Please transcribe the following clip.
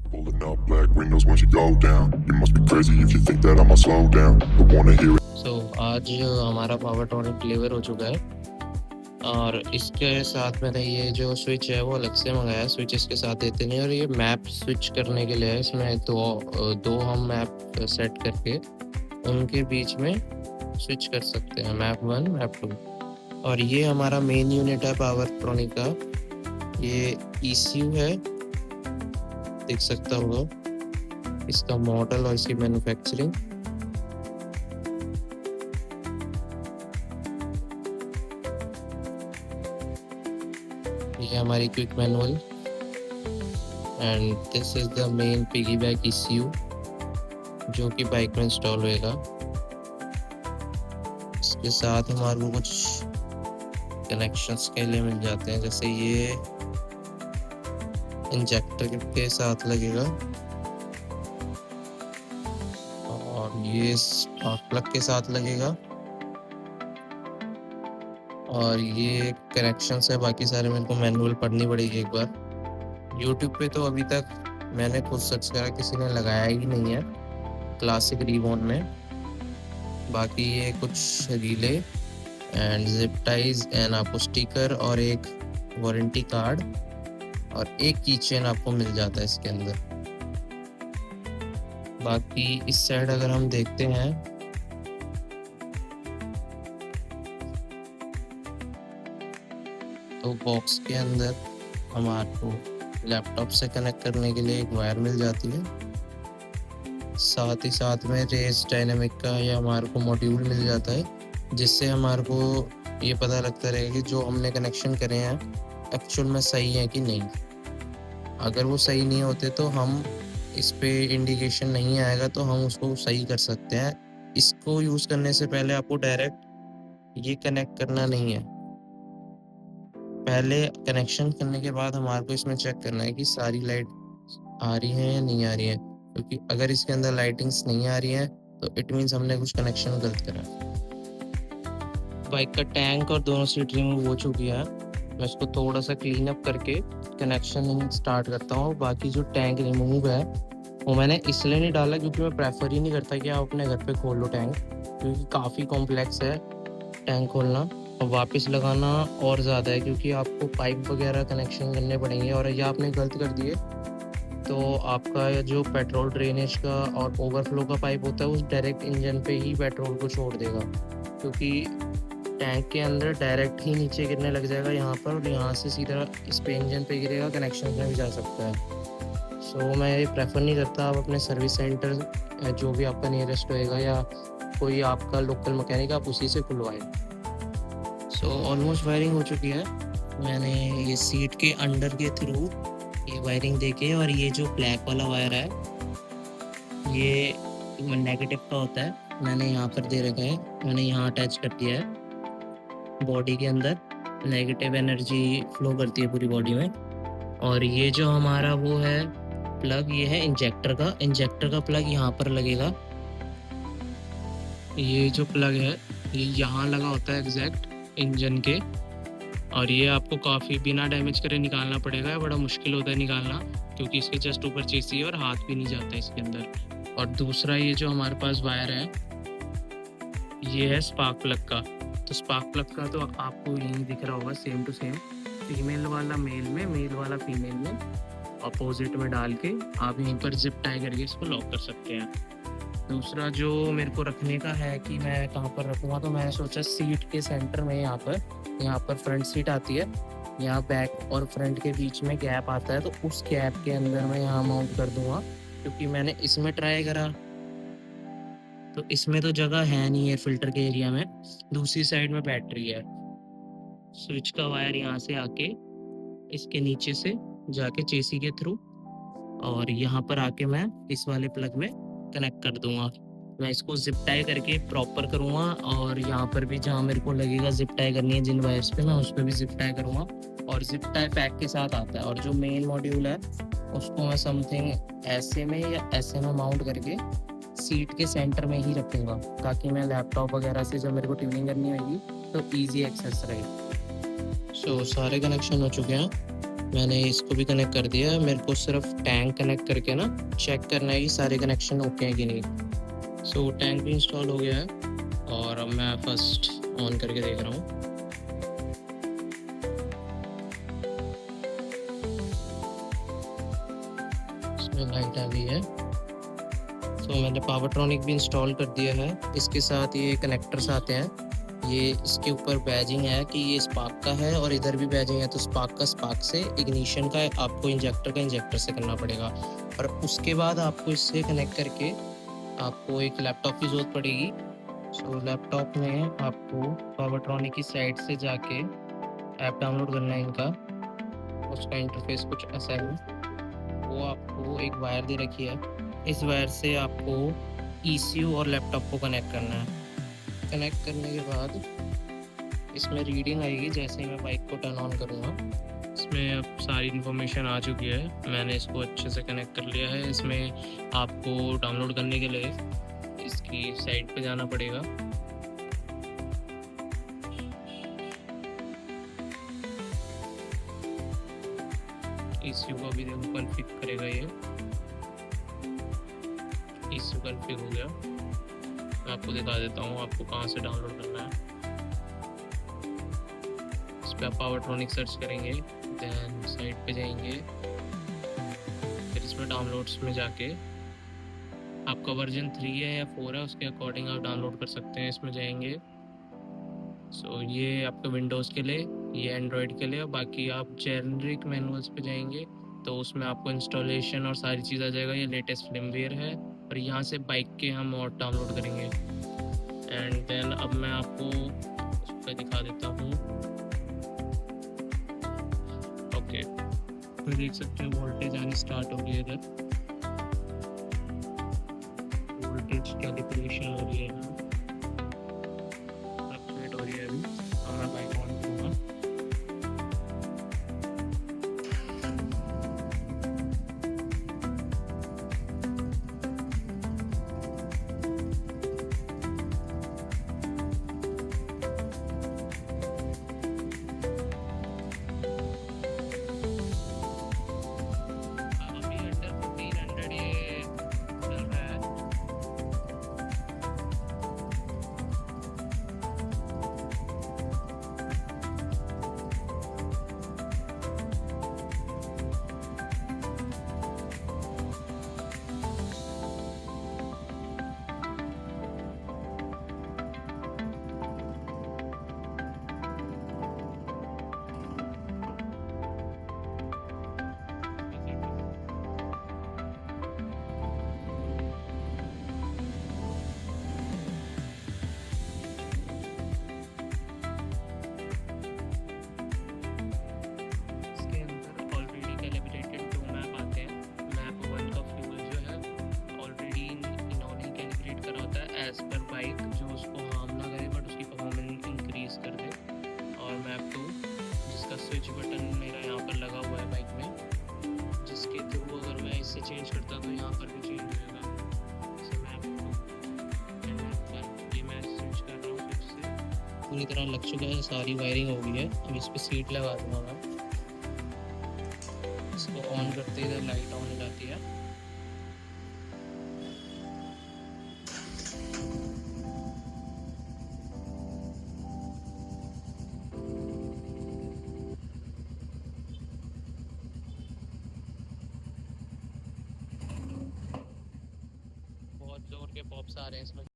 Pulling up black windows once you go down. You must be crazy if you think that I'ma slow down. But wanna hear it. सो आज हमारा power tonic deliver हो चुका है और इसके साथ मैंने ये जो स्विच है वो अलग से मंगाया है। स्विच इसके साथ देते नहीं और ये मैप स्विच करने के लिए है। इसमें दो हम मैप सेट करके उनके बीच में स्विच कर सकते हैं, मैप 1 मैप 2। और ये हमारा मेन यूनिट है पावर ट्रॉनिक का। ये ECU है, देख सकता होगा इसका मॉडल और इसकी मैन्युफैक्चरिंग। ये हमारी quick manual and this is the main piggyback ECU जो कि बाइक में इंस्टॉल होएगा। इसके साथ हमारे को कुछ कनेक्शंस के लिए मिल जाते हैं, जैसे ये इंजेक्टर के साथ लगेगा और ये स्पार्क प्लग के साथ लगेगा और ये कनेक्शंस है। बाकी सारे मेरे को मैनुअल पढ़नी पड़ेगी एक बार। यूट्यूब पे तो अभी तक मैंने खुद सर्च करा, किसी ने लगाया ही नहीं है क्लासिक रिबॉन में। बाकी ये कुछ relay and zip ties and आपको स्टिकर और एक वारंटी कार्ड और एक कीचेन आपको मिल जाता है इसके अंदर। बाकी इस साइड अगर हम देखते हैं तो बॉक्स के अंदर हमारे को लैपटॉप से कनेक्ट करने के लिए एक वायर मिल जाती है। साथ ही साथ में रेस डायनेमिक का या हमारे को मॉड्यूल मिल जाता है, जिससे हमारे को ये पता लगता रहेगा कि जो हमने कनेक्शन करे हैं एक्चुअल में सही है कि नहीं। अगर वो सही नहीं होते तो हम इस पे इंडिकेशन नहीं आएगा तो हम उसको सही कर सकते हैं। इसको यूज़ करने से पहले आपको डायरेक्ट ये कनेक्ट करना नहीं है। पहले कनेक्शन करने के बाद हमारे को इसमें चेक करना है कि सारी लाइट आ रही है या नहीं आ रही है, क्योंकि अगर इसके अंदर लाइटिंग्स नहीं आ रही है तो इट मीन्स हमने कुछ कनेक्शन गलत करा। बाइक का टैंक और दोनों सीट रिमूव हो चुकी है। मैं इसको थोड़ा सा क्लीन अप करके कनेक्शन स्टार्ट करता हूँ। बाकी जो टैंक रिमूव है वो मैंने इसलिए नहीं डाला क्योंकि मैं प्रेफर ही नहीं करता कि आप अपने घर पे खोल लो टैंक, क्योंकि काफ़ी कॉम्प्लेक्स है टैंक खोलना और वापस लगाना और ज़्यादा है, क्योंकि आपको पाइप वगैरह कनेक्शन करने पड़ेंगे और ये आपने गलत कर दिए तो आपका जो पेट्रोल ड्रेनेज का और ओवरफ्लो का पाइप होता है उस डायरेक्ट इंजन पे ही पेट्रोल को छोड़ देगा, क्योंकि टैंक के अंदर डायरेक्ट ही नीचे गिरने लग जाएगा यहाँ पर और यहाँ से सीधा इस पे इंजन पे गिरेगा, कनेक्शन में भी जा सकता है। सो मैं ये प्रेफर नहीं करता। आप अपने सर्विस सेंटर जो भी आपका नियरेस्ट होएगा या कोई आपका लोकल मैकेनिक आप उसी से खुलवाएं। सो ऑलमोस्ट वायरिंग हो चुकी है। मैंने ये सीट के अंडर के थ्रू ये वायरिंग देके, और ये जो ब्लैक वाला वायर है ये नेगेटिव का होता है, मैंने यहाँ पर दे रखा है, मैंने यहाँ अटैच कर दिया है। बॉडी के अंदर नेगेटिव एनर्जी फ्लो करती है पूरी बॉडी में। और ये जो हमारा वो है प्लग, ये है इंजेक्टर का प्लग यहाँ पर लगेगा। ये जो प्लग है ये यहाँ लगा होता है एग्जैक्ट इंजन के, और ये आपको काफ़ी बिना डैमेज करे निकालना पड़ेगा। बड़ा मुश्किल होता है निकालना क्योंकि इसके जस्ट ऊपर चेसी है और हाथ भी नहीं जाता इसके अंदर। और दूसरा ये जो हमारे पास वायर है ये है स्पार्क प्लग का। तो स्पार्क प्लग का तो आपको यहीं दिख रहा होगा सेम टू सेम, फीमेल वाला मेल में, मेल वाला फीमेल में, अपोजिट में डाल के आप यहीं पर जिप टाई करके इसको लॉक कर सकते हैं। दूसरा जो मेरे को रखने का है कि मैं कहाँ पर रखूँगा, तो मैंने सोचा सीट के सेंटर में यहाँ पर फ्रंट सीट आती है, यहाँ बैक और फ्रंट के बीच में गैप आता है, तो उस गैप के अंदर मैं यहाँ माउंट कर दूँगा, क्योंकि मैंने इसमें ट्राई करा तो इसमें तो जगह है नहीं है फिल्टर के एरिया में। दूसरी साइड में बैटरी है। स्विच का वायर यहाँ से आके इसके नीचे से जाके चेसी के थ्रू और यहाँ पर आके मैं इस वाले प्लग में कनेक्ट कर दूंगा। मैं इसको जिप टाई करके प्रॉपर करूँगा और यहाँ पर भी जहाँ मेरे को लगेगा जिप टाई करनी है जिन वायर्स पे, मैं उस पर भी जिप टाई करूँगा। और जिप टाई पैक के साथ आता है। और जो मेन मॉड्यूल है उसको मैं समथिंग ऐसे में या ऐसे में माउंट करके सीट के सेंटर में ही रखूँगा, ताकि मैं लैपटॉप वगैरह से जब मेरे को ट्यूनिंग करनी होगी तो ईजी एक्सेस रहे। सो सारे कनेक्शन हो चुके हैं। मैंने इसको भी कनेक्ट कर दिया है। मेरे को सिर्फ टैंक कनेक्ट करके ना चेक करना है कि सारे कनेक्शन ओके हैं कि नहीं। सो टैंक भी इंस्टॉल हो गया है और अब मैं फर्स्ट ऑन करके देख रहा हूँ। इसमें लाइट आ गई है। सो मैंने पावरट्रॉनिक भी इंस्टॉल कर दिया है। इसके साथ ये कनेक्टर्स आते हैं। ये इसके ऊपर बैजिंग है कि ये स्पार्क का है और इधर भी बैजिंग है, तो स्पार्क का स्पार्क से, इग्निशन का आपको इंजेक्टर का इंजेक्टर से करना पड़ेगा। और उसके बाद आपको इससे कनेक्ट करके आपको एक लैपटॉप की ज़रूरत पड़ेगी। सो लैपटॉप में आपको पावरट्रॉनिक की साइट से जाके ऐप डाउनलोड करना है इनका। उसका इंटरफेस कुछ ऐसा है। वो आपको एक वायर दे रखी है। इस वायर से आपको ECU और लैपटॉप को कनेक्ट करना है। कनेक्ट करने के बाद इसमें रीडिंग आएगी जैसे ही मैं बाइक को टर्न ऑन करूँगा। इसमें अब सारी इन्फॉर्मेशन आ चुकी है। मैंने इसको अच्छे से कनेक्ट कर लिया है। इसमें आपको डाउनलोड करने के लिए इसकी साइट पे जाना पड़ेगा। ECU को भी देखो कॉन्फ़िग करेगा ये। ECU कॉन्फ़िग हो गया। मैं आपको दिखा देता हूँ आपको कहाँ से डाउनलोड करना है। इस पर आप पावरट्रॉनिक सर्च करेंगे, देन साइट पे जाएंगे, फिर इसमें डाउनलोड्स में जाके आपका वर्जन 3 है या 4 है उसके अकॉर्डिंग आप डाउनलोड कर सकते हैं। इसमें जाएंगे। सो ये आपके विंडोज़ के लिए, ये एंड्रॉयड के लिए। बाकी आप जेनरिक मैनुअल्स पे जाएंगे तो उसमें आपको इंस्टॉलेशन और सारी चीज़ आ जाएगा। ये लेटेस्ट फिल्मवेयर है और यहाँ से बाइक के हम और डाउनलोड करेंगे। एंड देन अब मैं आपको उस पर दिखा देता हूँ। ओके, तो देख सकते हो वोल्टेज आनी स्टार्ट हो गई है। इधर वोल्टेज कैलिब्रेशन हो रही है, फ्लक्चुएट हो रही है अभी। और मैं बाइक ऑन करूँगा। अभी अंडर 1500 ये चल रहा है। इसके अंदर ऑलरेडी कैलिब्रेटेड 2 मैप आते हैं। मैप 1 का फ्यूल जो है ऑलरेडी इन्होंने कैलिब्रेट करा होता है एज पर बाइक, जो उसको हार्म ना करे बट उसकी परफॉर्मेंस इंक्रीज कर दे। और मैप 2 जिसका स्विच बटन मेरा यहाँ पर लगा हुआ है बाइक में, जिसके थ्रू अगर मैं इससे चेंज करता तो यहाँ पर भी चेंज होएगा। जैसे मैप 2 एंड मैप 1 ये मैं स्विच कर रहा हूँ स्विच से। पूरी तरह लग चुका है, सारी वायरिंग हो गई है। अब इस पर सीट लगा दूँगा मैं। इसको ऑन करते ही इधर लाइट ऑन हो जाती है। बहुत जोर के पॉप्स आ रहे हैं इसमें